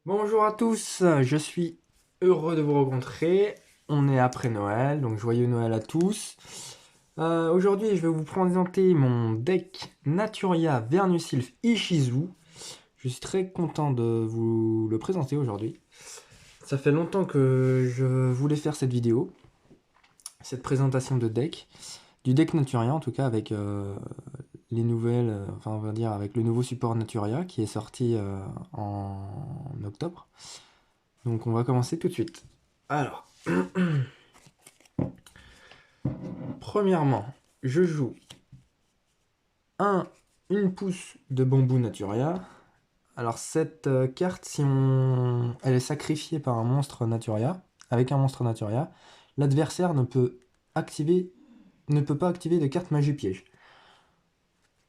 Bonjour à tous, je suis heureux de vous rencontrer. On est après Noël, donc joyeux Noël à tous. Aujourd'hui, je vais vous présenter mon deck Naturia Vernusylph Ishizu. Je suis très content de vous le présenter aujourd'hui. Ça fait longtemps que je voulais faire cette vidéo, cette présentation de deck, du deck Naturia en tout cas avec les nouvelles, enfin on va dire avec le nouveau support Naturia qui est sorti en octobre. Donc on va commencer tout de suite. Alors, premièrement, je joue une pousse de bambou Naturia. Alors cette carte, si elle est sacrifiée par un monstre Naturia, avec un monstre Naturia, l'adversaire ne peut pas activer de carte magie piège.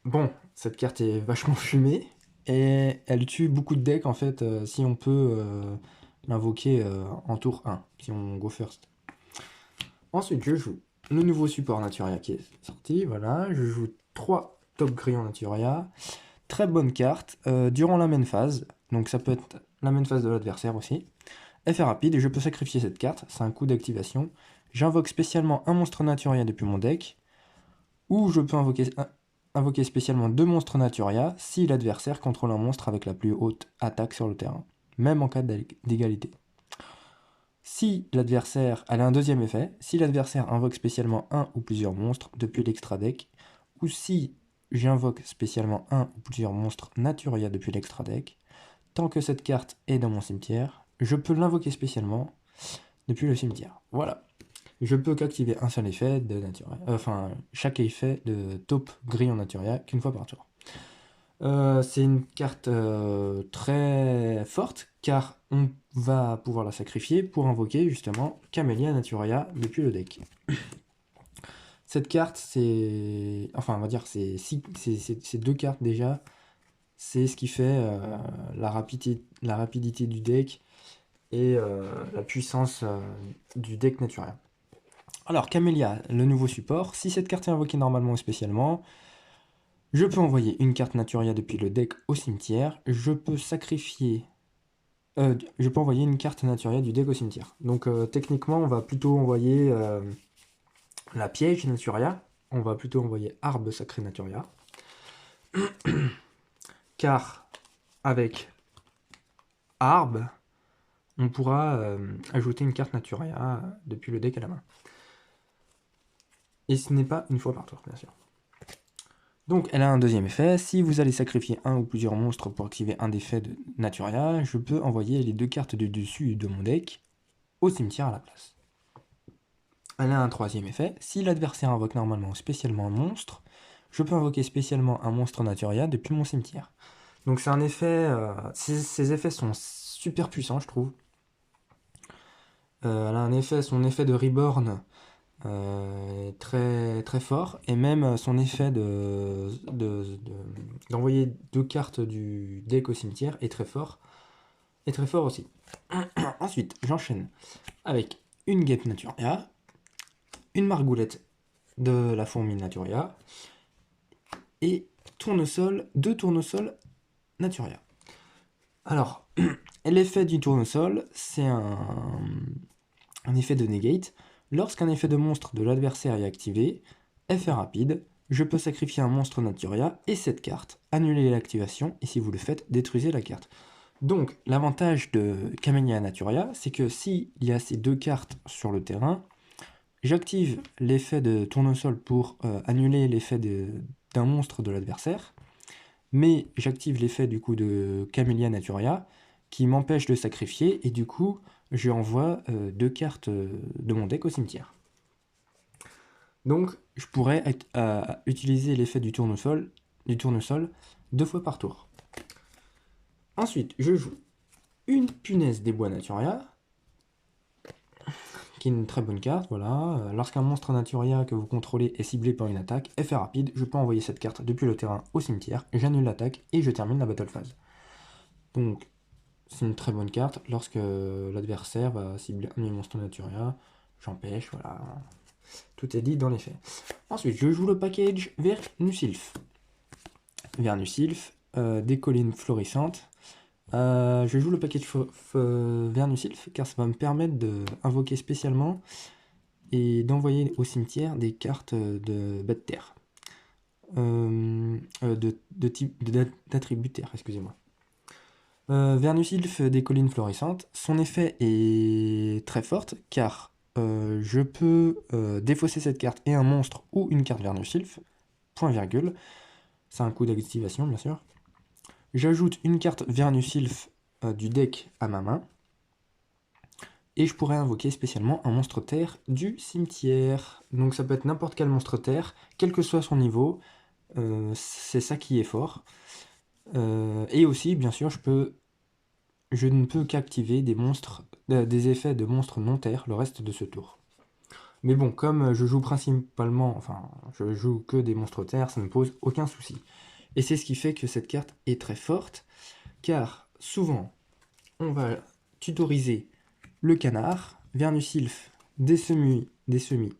Bon, cette carte est vachement fumée et elle tue beaucoup de decks en fait si on peut l'invoquer en tour 1, si on go first. Ensuite, je joue le nouveau support Naturia qui est sorti, voilà. Je joue 3 Top Grillons Naturia. Très bonne carte, durant la main phase, donc ça peut être la main phase de l'adversaire aussi. Effet rapide, et je peux sacrifier cette carte, c'est un coup d'activation. J'invoque spécialement un monstre Naturia depuis mon deck, ou je peux invoquer spécialement 2 monstres Naturia si l'adversaire contrôle un monstre avec la plus haute attaque sur le terrain, même en cas d'égalité. Si l'adversaire, elle a un deuxième effet, si l'adversaire invoque spécialement un ou plusieurs monstres depuis l'extra deck, ou si j'invoque spécialement un ou plusieurs monstres Naturia depuis l'extra deck, tant que cette carte est dans mon cimetière, je peux l'invoquer spécialement depuis le cimetière. Voilà. Je peux qu'activer un seul effet de Naturia, enfin chaque effet de taupe grillon Naturia qu'une fois par tour. C'est une carte très forte car on va pouvoir la sacrifier pour invoquer justement Camellia Naturia depuis le deck. Cette carte, c'est. Enfin, on va dire, c'est ces deux cartes déjà, c'est ce qui fait la rapidité du deck et la puissance du deck Naturia. Alors, Camellia, le nouveau support, si cette carte est invoquée normalement ou spécialement, je peux envoyer une carte Naturia depuis le deck au cimetière. Je peux sacrifier. Je peux envoyer une carte Naturia du deck au cimetière. Donc techniquement, on va plutôt envoyer la piège Naturia. On va plutôt envoyer Arbre Sacré Naturia. Car avec Arbre, on pourra ajouter une carte Naturia depuis le deck à la main. Et ce n'est pas une fois par tour, bien sûr. Donc elle a un deuxième effet, si vous allez sacrifier un ou plusieurs monstres pour activer un des effets de Naturia, je peux envoyer les deux cartes du dessus de mon deck au cimetière à la place. Elle a un troisième effet, si l'adversaire invoque normalement ou spécialement un monstre, je peux invoquer spécialement un monstre Naturia depuis mon cimetière. Donc c'est un effet, ces effets sont super puissants je trouve. Elle a un effet, son effet de Reborn très, très fort, et même son effet d'envoyer deux cartes du deck au cimetière est très fort aussi. Ensuite, j'enchaîne avec une Guêpe Naturia, une Margoulette de la fourmi Naturia, et deux tournesols Naturia. Alors, l'effet du tournesol, c'est un effet de negate. Lorsqu'un effet de monstre de l'adversaire est activé, effet rapide, je peux sacrifier un monstre Naturia et cette carte, annuler l'activation, et si vous le faites, détruisez la carte. Donc, l'avantage de Camellia Naturia, c'est que s'il y a ces deux cartes sur le terrain, j'active l'effet de tournesol pour annuler l'effet d'un monstre de l'adversaire, mais j'active l'effet du coup de Camellia Naturia qui m'empêche de sacrifier, et du coup je envoie deux cartes de mon deck au cimetière. Donc je pourrais utiliser l'effet du tournesol deux fois par tour. Ensuite je joue une punaise des bois Naturia, qui est une très bonne carte, voilà. Lorsqu'un monstre Naturia que vous contrôlez est ciblé par une attaque, effet rapide, je peux envoyer cette carte depuis le terrain au cimetière, j'annule l'attaque et je termine la battle phase. Donc c'est une très bonne carte. Lorsque l'adversaire va cibler un monstre Naturia, j'empêche, voilà. Tout est dit dans les faits. Ensuite, je joue le package Vernusylph. Vernusylph, des collines florissantes. Je joue le package Vernusylph car ça va me permettre d'invoquer spécialement et d'envoyer au cimetière des cartes de bas de terre. De type d'attribut terre, excusez-moi. Vernusylph des collines florissantes, son effet est très fort car je peux défausser cette carte et un monstre ou une carte Vernusylph, point virgule, c'est un coup d'activation bien sûr. J'ajoute une carte Vernusylph du deck à ma main, et je pourrais invoquer spécialement un monstre terre du cimetière. Donc ça peut être n'importe quel monstre terre, quel que soit son niveau, c'est ça qui est fort. Et aussi, bien sûr, je ne peux qu'activer des monstres, des effets de monstres non terre le reste de ce tour. Mais bon, comme je joue principalement, enfin, je joue que des monstres terre, ça ne me pose aucun souci. Et c'est ce qui fait que cette carte est très forte, car souvent, on va tutoriser le canard, Vernusylph, des semis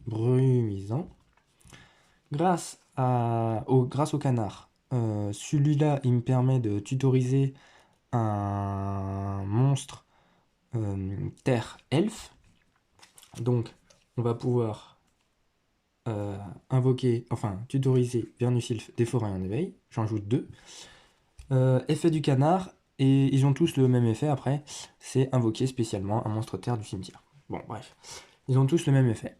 brumisants. Grâce au canard, celui-là, il me permet de tutoriser un monstre terre elfe. Donc, on va pouvoir tutoriser Vernusylph des forêts en éveil. J'en joue 2. Effet du canard, et ils ont tous le même effet après, c'est invoquer spécialement un monstre terre du cimetière. Bon, bref, ils ont tous le même effet.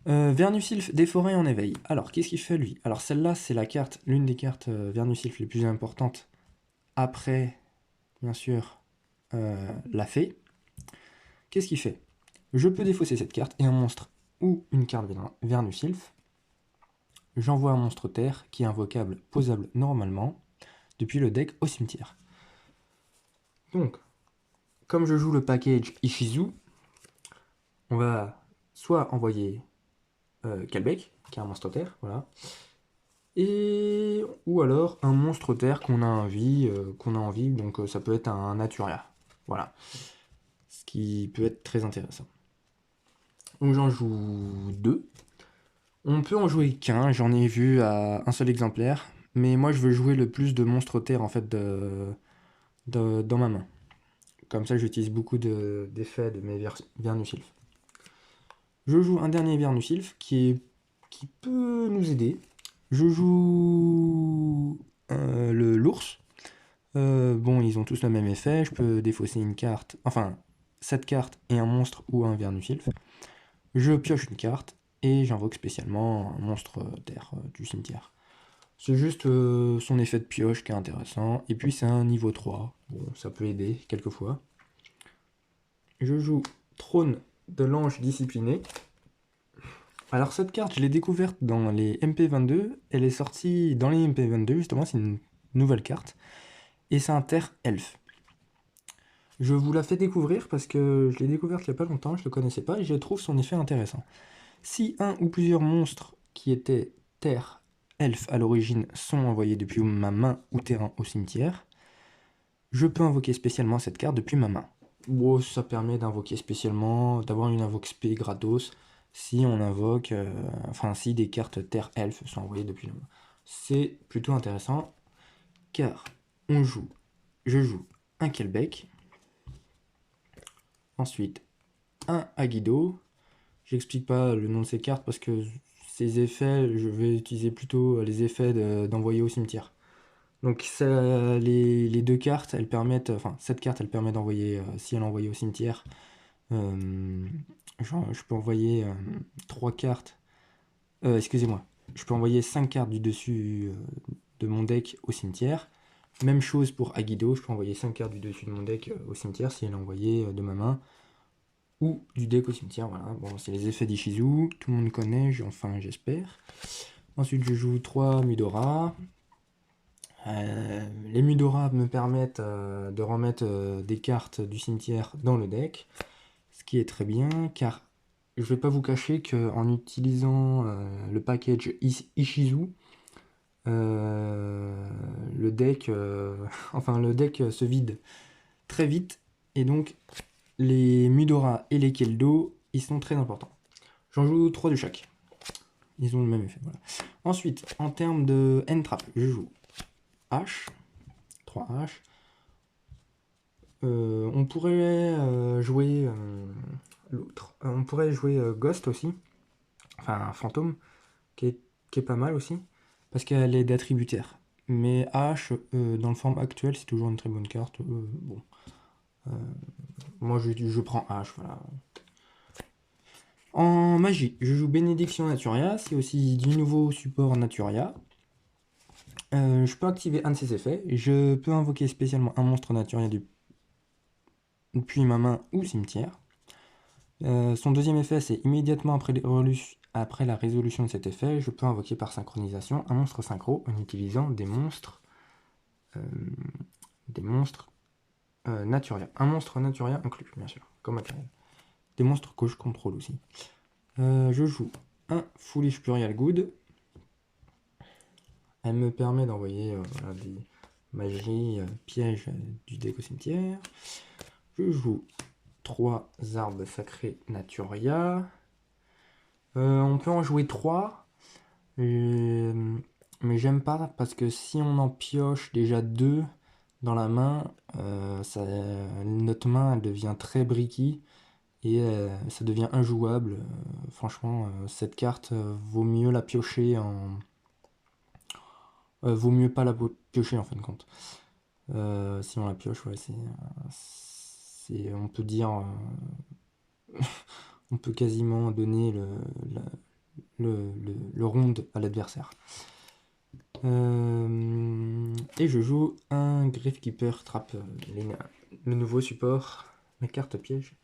Vernusylph des forêts en éveil. Alors, qu'est-ce qu'il fait lui? Alors, celle-là, c'est l'une des cartes Vernusylph les plus importantes après, bien sûr, la fée. Qu'est-ce qu'il fait? Je peux défausser cette carte et un monstre ou une carte Vernusylph. J'envoie un monstre terre qui est invocable, posable normalement, depuis le deck au cimetière. Donc, comme je joue le package Ishizu, on va soit envoyer Kelbeck, qui est un monstre terre, voilà, ou alors un monstre terre qu'on a envie, donc ça peut être un Naturia, voilà, ce qui peut être très intéressant. Donc j'en joue 2. On peut en jouer qu'un, j'en ai vu à un seul exemplaire, mais moi je veux jouer le plus de monstres terre en fait dans ma main. Comme ça j'utilise beaucoup d'effets de mes Vernusylph. Je joue un dernier Vernusylph qui peut nous aider. Je joue l'ours. Bon, ils ont tous le même effet. Je peux défausser une carte, enfin, cette carte et un monstre ou un Vernusylph. Je pioche une carte et j'invoque spécialement un monstre terre du cimetière. C'est juste son effet de pioche qui est intéressant. Et puis c'est un niveau 3. Bon, ça peut aider quelquefois. Je joue Trône de l'Ange Discipliné. Alors cette carte, je l'ai découverte dans les MP22. Elle est sortie dans les MP22, justement, c'est une nouvelle carte. Et c'est un terre elfe. Je vous la fais découvrir parce que je l'ai découverte il n'y a pas longtemps, je ne le connaissais pas et je trouve son effet intéressant. Si un ou plusieurs monstres qui étaient terre elfe à l'origine sont envoyés depuis ma main ou terrain au cimetière, je peux invoquer spécialement cette carte depuis ma main. Bon, ça permet d'invoquer spécialement, d'avoir une invoque spé gratos si on invoque, si des cartes terre elfe sont envoyées depuis la main. C'est plutôt intéressant car je joue un Kelbeck, ensuite un Agido. J'explique pas le nom de ces cartes parce que ces effets, je vais utiliser plutôt les effets d'envoyer au cimetière. Donc les deux cartes, elles permettent, enfin cette carte, elle permet d'envoyer, si elle est envoyée au cimetière, je peux envoyer 3 cartes, excusez-moi, je peux envoyer 5 cartes du dessus de mon deck au cimetière. Même chose pour Agido, je peux envoyer 5 cartes du dessus de mon deck au cimetière si elle est envoyée de ma main ou du deck au cimetière. Voilà, bon, c'est les effets d'Ishizu, tout le monde connaît, enfin j'espère. Ensuite, je joue 3 Mudora. Les Mudora me permettent de remettre des cartes du cimetière dans le deck, ce qui est très bien, car je vais pas vous cacher qu'en utilisant le package Ishizu, le deck, le deck se vide très vite, et donc les Mudora et les Keldo, ils sont très importants. J'en joue 3 de chaque. Ils ont le même effet. Voilà. Ensuite, en termes de end trap, je joue H, 3 H. On pourrait jouer l'autre. On pourrait jouer Ghost aussi, enfin Fantôme, qui est pas mal aussi, parce qu'elle est d'attributaire. Mais H, dans le forme actuel, c'est toujours une très bonne carte. Bon, moi je prends H, voilà. En magie, je joue Bénédiction Naturia, c'est aussi du nouveau support Naturia. Je peux activer un de ses effets. Je peux invoquer spécialement un monstre Naturia depuis ma main ou cimetière. Son deuxième effet, c'est immédiatement après la résolution de cet effet, je peux invoquer par synchronisation un monstre synchro en utilisant des monstres Naturia. Un monstre Naturia inclus, bien sûr, comme matériel. Des monstres que je contrôle aussi. Je joue un Foolish Burial Good. Elle me permet d'envoyer voilà, des magies, pièges du deck au cimetière. Je joue 3 arbres sacrés Naturia. On peut en jouer 3. Mais j'aime pas parce que si on en pioche déjà 2 dans la main, notre main elle devient très bricky et ça devient injouable. Franchement, cette carte vaut mieux la piocher en. Vaut mieux pas la piocher en fin de compte. Si on la pioche, ouais, on peut dire. On peut quasiment donner le round à l'adversaire. Et je joue un Gravkeeper Trap, le nouveau support, la carte piège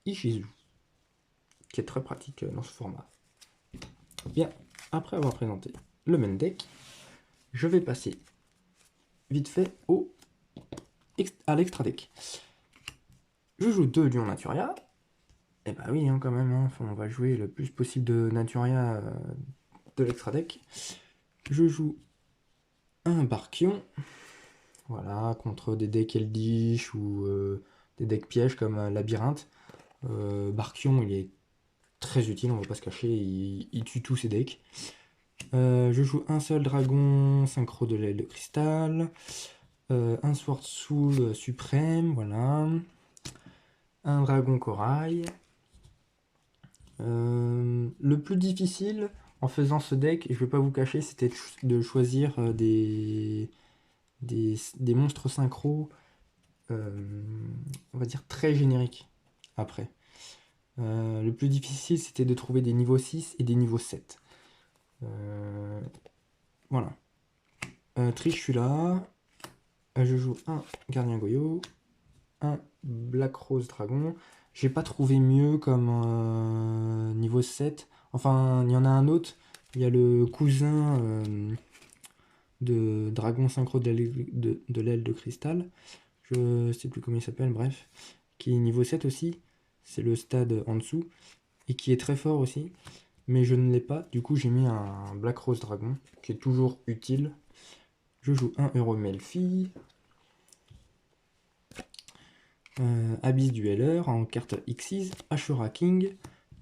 Ishizu, qui est très pratique dans ce format. Bien, après avoir présenté le main deck, je vais passer vite fait à l'extra deck. Je joue 2 Lions Naturia. Et bah oui, hein, quand même, hein, on va jouer le plus possible de Naturia de l'extra deck. Je joue un Barkion, voilà, contre des decks Eldish ou des decks pièges comme Labyrinthe. Barkion, il est très utile, on va pas se cacher, il tue tous ses decks. Je joue un seul dragon synchro de l'aile de cristal, un Sword Soul suprême, voilà, un dragon corail. Le plus difficile en faisant ce deck, et je vais pas vous cacher, c'était de choisir des monstres synchro, on va dire très génériques après. Le plus difficile, c'était de trouver des niveaux 6 et des niveaux 7. Voilà. Triche, je suis là. Je joue un Gardien Goyo, un Black Rose Dragon. J'ai pas trouvé mieux comme niveau 7. Enfin, il y en a un autre. Il y a le cousin de Dragon Synchro de l'aile de cristal. Je sais plus comment il s'appelle, bref. Qui est niveau 7 aussi. C'est le stade en dessous. Et qui est très fort aussi. Mais je ne l'ai pas. Du coup, j'ai mis un Black Rose Dragon. Qui est toujours utile. Je joue un Euro Melfi. Abyss Dueller en carte Xyz, Ashura King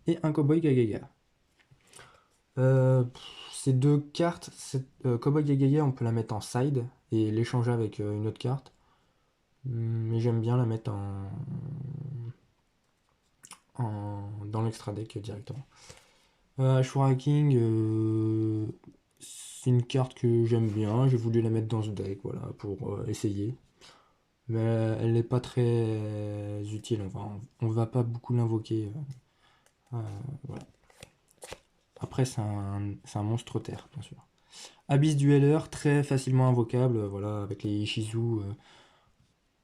et un Cowboy Gagaga. Ces deux cartes, Cowboy Gagaga, on peut la mettre en side et l'échanger avec une autre carte. Mais j'aime bien la mettre dans l'extra deck directement. Ashura King, c'est une carte que j'aime bien. J'ai voulu la mettre dans ce deck, voilà, pour essayer. Mais elle n'est pas très utile, enfin, on va pas beaucoup l'invoquer. Voilà. Après, c'est un monstre terre, bien sûr. Abyss Dueller, très facilement invocable, voilà, avec les Ishizu,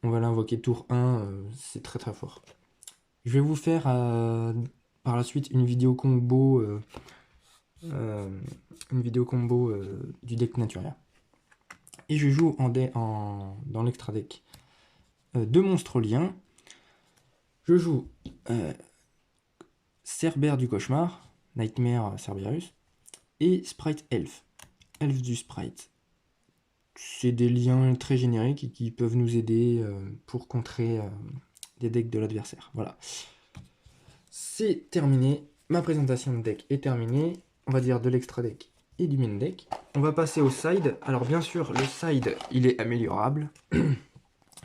on va l'invoquer tour 1, c'est très très fort. Je vais vous faire par la suite une vidéo combo, du deck Naturia. Et je joue dans l'extra deck 2 monstres liens. Je joue Cerbère du Cauchemar, Nightmare Cerberus, et Sprite Elf, Elf du Sprite. C'est des liens très génériques et qui peuvent nous aider pour contrer des decks de l'adversaire. Voilà. C'est terminé. Ma présentation de deck est terminée. On va dire de l'extra deck et du main deck. On va passer au side. Alors bien sûr, le side, il est améliorable.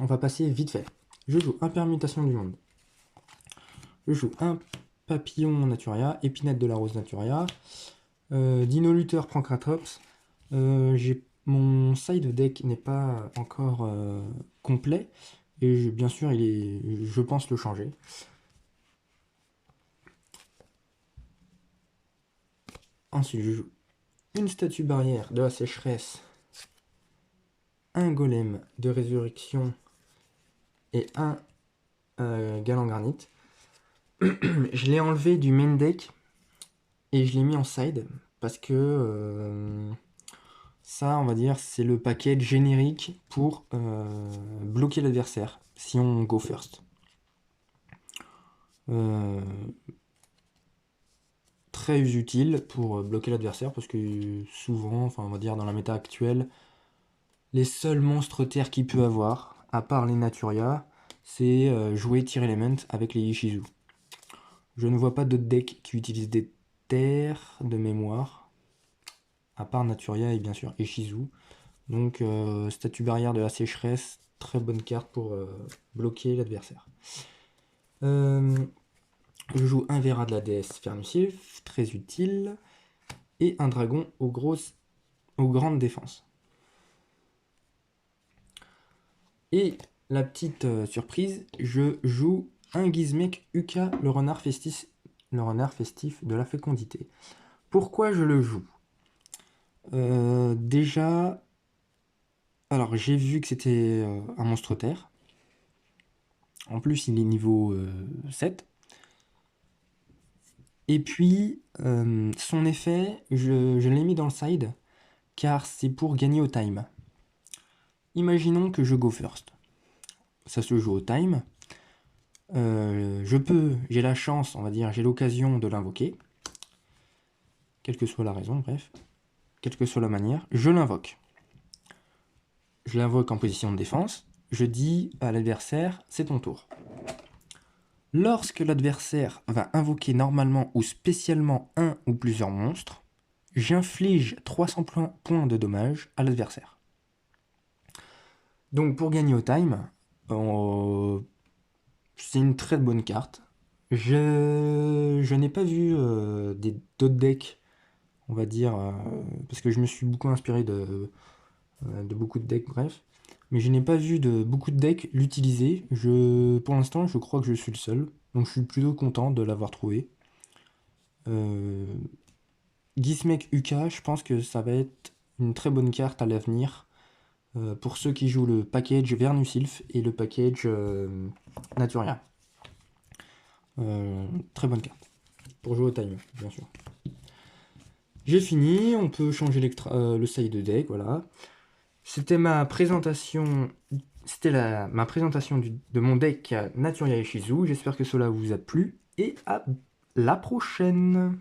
on va passer vite fait. Je joue un Permutation du Monde. Je joue un Papillon Naturia, Épinette de la Rose Naturia. Dino Luther prend Kratrops. Mon side deck n'est pas encore complet. Et bien sûr, je pense le changer. Ensuite, je joue une statue barrière de la sécheresse, un golem de résurrection et un galant granit. Je l'ai enlevé du main deck et je l'ai mis en side parce que ça, on va dire, c'est le package générique pour bloquer l'adversaire si on go first. Très utile pour bloquer l'adversaire parce que souvent, enfin on va dire dans la méta actuelle, les seuls monstres terre qu'il peut avoir, à part les Naturia, c'est jouer Tear Element avec les Ishizu. Je ne vois pas d'autres decks qui utilisent des terres de mémoire, à part Naturia et bien sûr Ishizu. Donc statue barrière de la sécheresse, très bonne carte pour bloquer l'adversaire. Je joue un Vera de la déesse Fernusilf, très utile, et un dragon aux grandes défenses. Et la petite surprise, je joue un Gizmek Uka, le renard festif de la fécondité. Pourquoi je le joue? Déjà, alors j'ai vu que c'était un monstre terre. En plus, il est niveau 7. Et puis, son effet, je l'ai mis dans le side, car c'est pour gagner au time. Imaginons que je go first. Ça se joue au time. J'ai la chance, on va dire, j'ai l'occasion de l'invoquer. Quelle que soit la raison, bref. Quelle que soit la manière, je l'invoque. Je l'invoque en position de défense. Je dis à l'adversaire, c'est ton tour. Lorsque l'adversaire va invoquer normalement ou spécialement un ou plusieurs monstres, j'inflige 300 points de dommages à l'adversaire. Donc pour gagner au time, c'est une très bonne carte. Je n'ai pas vu d'autres decks, on va dire, parce que je me suis beaucoup inspiré de beaucoup de decks, bref. Mais je n'ai pas vu de beaucoup de decks l'utiliser. Pour l'instant, je crois que je suis le seul. Donc je suis plutôt content de l'avoir trouvé. Gizmek Uka, je pense que ça va être une très bonne carte à l'avenir. Pour ceux qui jouent le package Vernusilf et le package Naturia. Très bonne carte. Pour jouer au time, bien sûr. J'ai fini, on peut changer le side de deck, voilà. C'était ma présentation. Ma présentation de mon deck Naturia Ishizu. J'espère que cela vous a plu. Et à la prochaine!